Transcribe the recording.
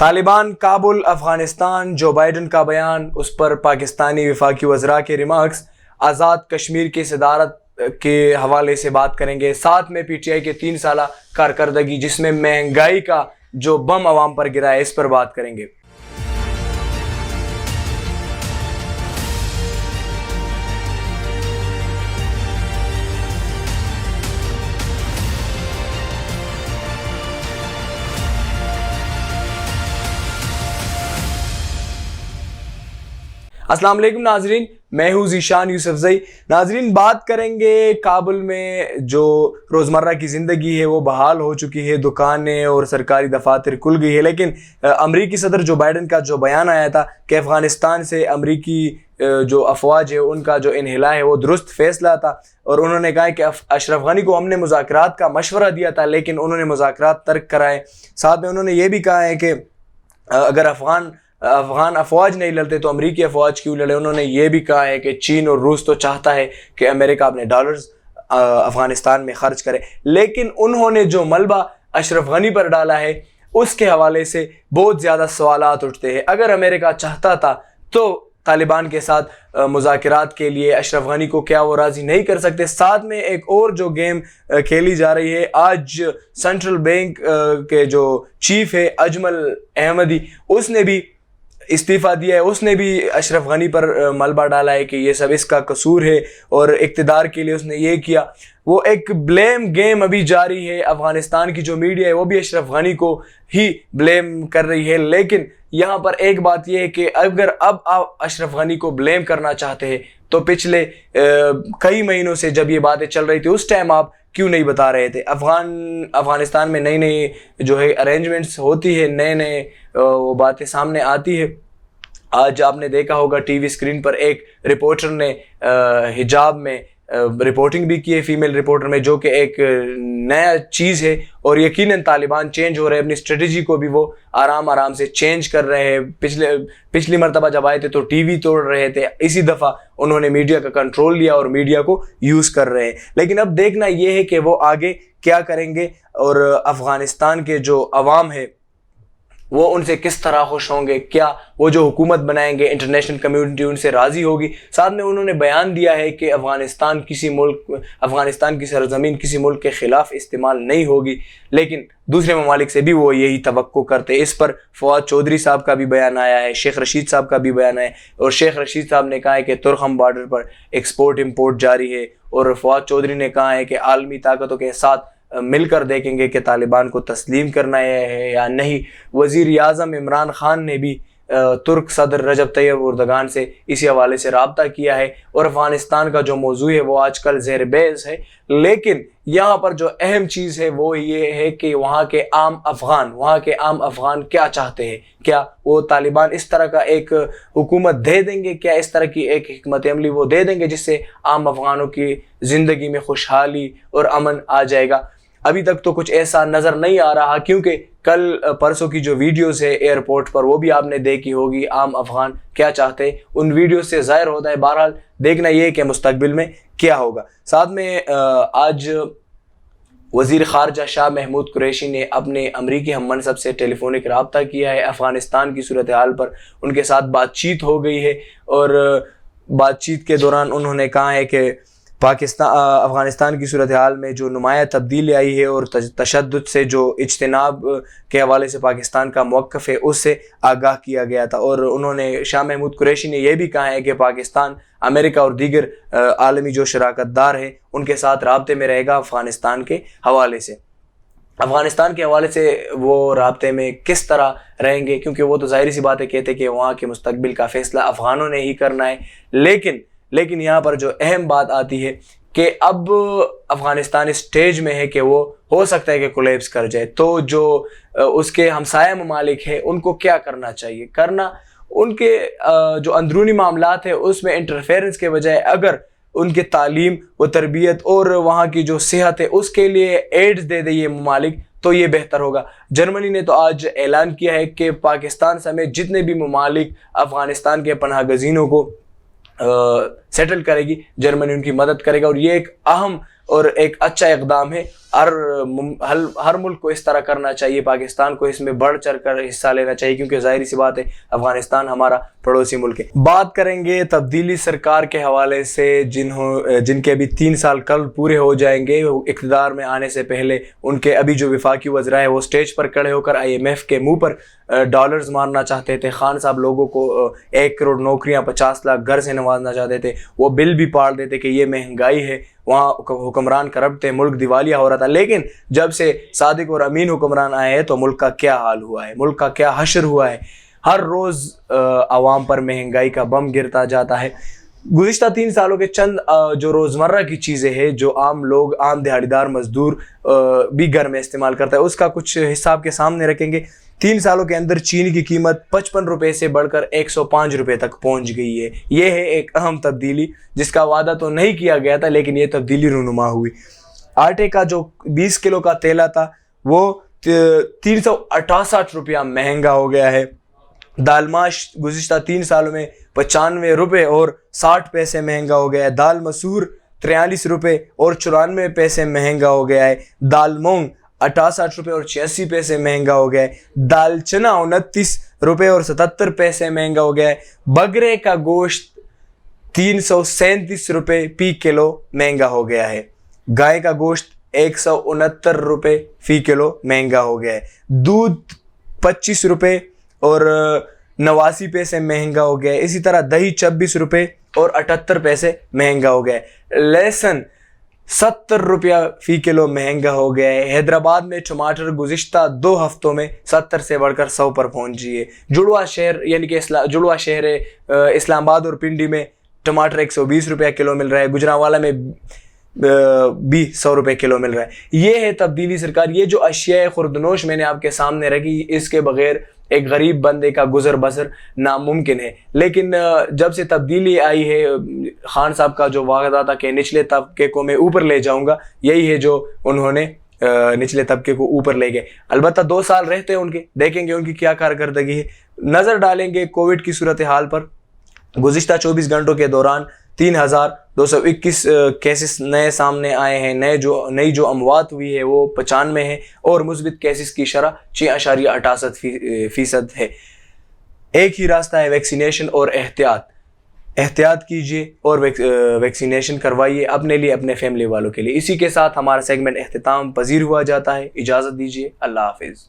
Taliban Kabul Afghanistan, Joe Biden کا بیان، اس پر پاکستانی وفاقی وزراء کے ریمارکس، آزاد کشمیر کی صدارت کے حوالے سے بات کریں گے، ساتھ میں پی ٹی آئی کے 3 سالہ کارکردگی جس میں مہنگائی کا جو بم عوام پر گرا ہے اس پر بات کریں گے۔ السلام علیکم ناظرین، میں ہوں ذیشان یوسف زئی۔ ناظرین، بات کریں گے کابل میں جو روزمرہ کی زندگی ہے وہ بحال ہو چکی ہے، دکانیں اور سرکاری دفاتر کھل گئی ہے، لیکن امریکی صدر جو بائیڈن کا جو بیان آیا تھا کہ افغانستان سے امریکی جو افواج ہے ان کا جو انہلا ہے وہ درست فیصلہ تھا، اور انہوں نے کہا کہ اشرف غنی کو ہم نے مذاکرات کا مشورہ دیا تھا لیکن انہوں نے مذاکرات ترک کرائے۔ ساتھ میں انہوں نے یہ بھی کہا ہے کہ اگر افغان افواج نہیں لڑتے تو امریکی افواج کیوں لڑے۔ انہوں نے یہ بھی کہا ہے کہ چین اور روس تو چاہتا ہے کہ امریکہ اپنے ڈالرز افغانستان میں خرچ کرے، لیکن انہوں نے جو ملبہ اشرف غنی پر ڈالا ہے اس کے حوالے سے بہت زیادہ سوالات اٹھتے ہیں۔ اگر امریکہ چاہتا تھا تو طالبان کے ساتھ مذاکرات کے لیے اشرف غنی کو کیا وہ راضی نہیں کر سکتے؟ ساتھ میں ایک اور جو گیم کھیلی جا رہی ہے، آج سینٹرل بینک کے جو چیف ہے اجمل احمدی، اس نے بھی استعفیٰ دیا ہے، اس نے بھی اشرف غنی پر ملبہ ڈالا ہے کہ یہ سب اس کا قصور ہے اور اقتدار کے لیے اس نے یہ کیا۔ وہ ایک بلیم گیم ابھی جاری ہے، افغانستان کی جو میڈیا ہے وہ بھی اشرف غنی کو ہی بلیم کر رہی ہے، لیکن یہاں پر ایک بات یہ ہے کہ اگر اب آپ اشرف غنی کو بلیم کرنا چاہتے ہیں تو پچھلے کئی مہینوں سے جب یہ باتیں چل رہی تھی اس ٹائم آپ کیوں نہیں بتا رہے تھے؟ افغانستان میں نئی جو ہے ارینجمنٹس ہوتی ہے، نئے وہ باتیں سامنے آتی ہے۔ آج آپ نے دیکھا ہوگا ٹی وی اسکرین پر ایک رپورٹر نے حجاب میں رپورٹنگ بھی کی ہے، فیمیل رپورٹر میں، جو کہ ایک نیا چیز ہے، اور یقیناً طالبان چینج ہو رہے ہیں، اپنی اسٹریٹجی کو بھی وہ آرام سے چینج کر رہے ہیں۔ پچھلی مرتبہ جب آئے تھے تو ٹی وی توڑ رہے تھے، اسی دفعہ انہوں نے میڈیا کا کنٹرول لیا اور میڈیا کو یوز کر رہے ہیں، لیکن اب دیکھنا یہ ہے کہ وہ آگے کیا کریں گے اور افغانستان کے جو عوام ہے وہ ان سے کس طرح خوش ہوں گے، کیا وہ جو حکومت بنائیں گے انٹرنیشنل کمیونٹی ان سے راضی ہوگی۔ ساتھ میں انہوں نے بیان دیا ہے کہ افغانستان کی سرزمین کسی ملک کے خلاف استعمال نہیں ہوگی، لیکن دوسرے ممالک سے بھی وہ یہی توقع کرتے ہیں۔ اس پر فواد چودھری صاحب کا بھی بیان آیا ہے، شیخ رشید صاحب کا بھی بیان ہے، اور شیخ رشید صاحب نے کہا ہے کہ ترخم بارڈر پر ایکسپورٹ امپورٹ جاری ہے، اور فواد چودھری نے کہا ہے کہ عالمی طاقتوں کے ساتھ مل کر دیکھیں گے کہ طالبان کو تسلیم کرنا ہے یا نہیں۔ وزیر اعظم عمران خان نے بھی ترک صدر رجب طیب اردگان سے اسی حوالے سے رابطہ کیا ہے، اور افغانستان کا جو موضوع ہے وہ آج کل زیر بحث ہے، لیکن یہاں پر جو اہم چیز ہے وہ یہ ہے کہ وہاں کے عام افغان کیا چاہتے ہیں؟ کیا وہ طالبان اس طرح کا ایک حکومت دے دیں گے؟ کیا اس طرح کی ایک حکمت عملی وہ دے دیں گے جس سے عام افغانوں کی زندگی میں خوشحالی اور امن آ جائے گا؟ ابھی تک تو کچھ ایسا نظر نہیں آ رہا، کیونکہ کل پرسوں کی جو ویڈیوز ہے ایئرپورٹ پر وہ بھی آپ نے دیکھی ہوگی، عام افغان کیا چاہتے ہیں ان ویڈیوز سے ظاہر ہوتا ہے۔ بہرحال دیکھنا یہ ہے کہ مستقبل میں کیا ہوگا۔ ساتھ میں آج وزیر خارجہ شاہ محمود قریشی نے اپنے امریکی ہم منصب سے ٹیلی فونک رابطہ کیا ہے، افغانستان کی صورتحال پر ان کے ساتھ بات چیت ہو گئی ہے، اور بات چیت کے دوران انہوں نے کہا ہے کہ افغانستان کی صورتحال میں جو نمایاں تبدیلی آئی ہے اور تشدد سے جو اجتناب کے حوالے سے پاکستان کا موقف ہے اس سے آگاہ کیا گیا تھا، اور انہوں نے شاہ محمود قریشی نے یہ بھی کہا ہے کہ پاکستان امریکہ اور دیگر عالمی جو شراکت دار ہیں ان کے ساتھ رابطے میں رہے گا افغانستان کے حوالے سے۔ افغانستان کے حوالے سے وہ رابطے میں کس طرح رہیں گے، کیونکہ وہ تو ظاہری سی باتیں کہتے کہ وہاں کے مستقبل کا فیصلہ افغانوں نے ہی کرنا ہے، لیکن یہاں پر جو اہم بات آتی ہے کہ اب افغانستان اس سٹیج میں ہے کہ وہ ہو سکتا ہے کہ کولیپس کر جائے، تو جو اس کے ہمسایہ ممالک ہیں ان کو کیا کرنا چاہیے؟ ان کے جو اندرونی معاملات ہیں اس میں انٹرفیرنس کے بجائے اگر ان کے تعلیم و تربیت اور وہاں کی جو صحت ہے اس کے لیے ایڈز دے دے یہ ممالک تو یہ بہتر ہوگا۔ جرمنی نے تو آج اعلان کیا ہے کہ پاکستان سمیت جتنے بھی ممالک افغانستان کے پناہ گزینوں کو سیٹل کرے گی، جرمنی ان کی مدد کرے گا، اور یہ ایک اہم اور ایک اچھا اقدام ہے. ہر ملک کو اس طرح کرنا چاہیے, پاکستان کو اس میں بڑھ چڑھ کر حصہ لینا چاہیے, کیونکہ ظاہری سی بات ہے افغانستان ہمارا پڑوسی ملک ہے. بات کریں گے تبدیلی سرکار کے حوالے سے, جن کے ابھی 3 سال کل پورے ہو جائیں گے. اقتدار میں آنے سے پہلے ان کے ابھی جو وفاقی وزراء ہیں وہ اسٹیج پر کھڑے ہو کر IMF کے منہ پر ڈالرز مارنا چاہتے تھے. خان صاحب لوگوں کو 1 کروڑ نوکریاں 50 لاکھ گھر سے نوازنا چاہتے تھے. وہ بل بھی پاڑ دیتے کہ یہ مہنگائی ہے, وہاں حکمران کرپٹ تھے, ملک دیوالیہ ہو رہا تھا. لیکن جب سے صادق اور امین حکمران آئے ہیں تو ملک کا کیا حال ہوا ہے, ملک کا کیا حشر ہوا ہے. ہر روز عوام پر مہنگائی کا بم گرتا جاتا ہے. گزشتہ 3 سالوں کے چند جو روزمرہ کی چیزیں ہیں جو عام لوگ, عام دہاڑی دار مزدور بھی گھر میں استعمال کرتا ہے, اس کا کچھ حساب کے سامنے رکھیں گے. 3 سالوں کے اندر چینی کی قیمت 55 روپے سے بڑھ کر 105 روپے تک پہنچ گئی ہے. یہ ہے ایک اہم تبدیلی جس کا وعدہ تو نہیں کیا گیا تھا, لیکن یہ تبدیلی رونما ہوئی. آٹے کا جو 20 کلو کا تیلا تھا وہ 368 روپیہ مہنگا ہو گیا ہے. دال ماش گزشتہ 3 سالوں میں 95 روپے اور 60 پیسے مہنگا ہو گیا ہے. دال مسور 43 روپے اور 94 پیسے مہنگا ہو گیا ہے. دال مونگ 68 روپے اور 86 پیسے مہنگا ہو گیا ہے. دال چنا 29 روپے اور 77 پیسے مہنگا ہو گیا ہے. بکرے کا گوشت 337 روپے فی کلو مہنگا ہو گیا ہے. گائے کا گوشت 169 روپے فی کلو مہنگا ہو گیا ہے. دودھ 25 روپے اور 89 پیسے مہنگا ہو گیا ہے. اسی طرح دہی 26 روپے اور 78 پیسے مہنگا ہو گیا ہے. لہسن 70 روپیہ فی کلو مہنگا ہو گیا ہے. حیدرآباد میں ٹماٹر گزشتہ 2 ہفتوں میں 70 سے بڑھ کر 100 پر پہنچی ہے. جڑواں شہر یعنی کہ جڑواں شہر اسلام آباد اور پنڈی میں ٹماٹر 120 روپیہ کلو مل رہا ہے. گجرانوالہ میں بھی 100 روپے کلو مل رہا ہے. یہ ہے تبدیلی سرکار. یہ جو اشیاء خوردنوش میں نے آپ کے سامنے رکھی, اس کے بغیر ایک غریب بندے کا گزر بسر ناممکن ہے. لیکن جب سے تبدیلی آئی ہے, خان صاحب کا جو وعدہ تھا کہ نچلے طبقے کو میں اوپر لے جاؤں گا, یہی ہے جو انہوں نے نچلے طبقے کو اوپر لے گئے. البتہ 2 سال رہتے ہیں ان کے, دیکھیں گے ان کی کیا کارکردگی ہے. نظر ڈالیں گے کووڈ کی صورتحال پر. گزشتہ 24 گھنٹوں کے دوران 3221 کیسز نئے سامنے آئے ہیں. نئی جو اموات ہوئی ہے وہ 95 ہے اور مثبت کیسز کی شرح 6.68% ہے. ایک ہی راستہ ہے, ویکسینیشن اور احتیاط کیجیے اور ویکسینیشن کروائیے اپنے لیے, اپنے فیملی والوں کے لیے. اسی کے ساتھ ہمارا سیگمنٹ اختتام پذیر ہوا جاتا ہے. اجازت دیجیے, اللہ حافظ.